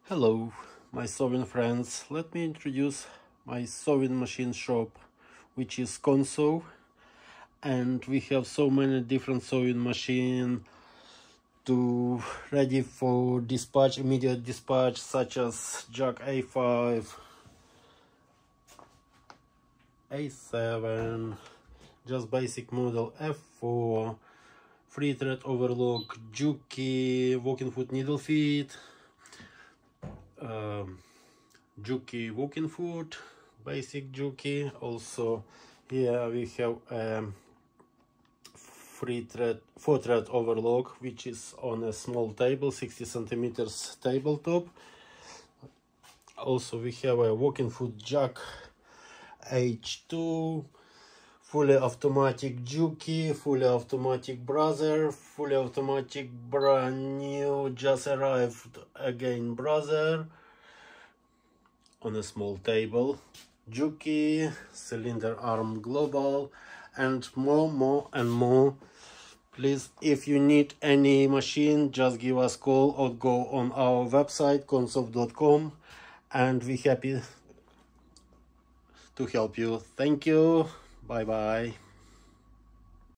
Hello, my sewing friends. Let me introduce my sewing machine shop, which is Konsew, and we have so many different sewing machines to ready for dispatch, immediate dispatch, such as Jack A5, A7, just basic model F4, free thread overlock, Juki, walking foot needle feet, Juki walking foot, basic Juki. Also here we have four thread overlock, which is on a small table, 60 centimeters tabletop. Also we have a walking foot Jack H2, fully automatic Juki, fully automatic brother, fully automatic brand new, just arrived again brother on a small table, Juki, cylinder arm global, and more. Please, if you need any machine, just give us a call or go on our website konsew.com, and we're happy to help you. Thank you. Bye bye.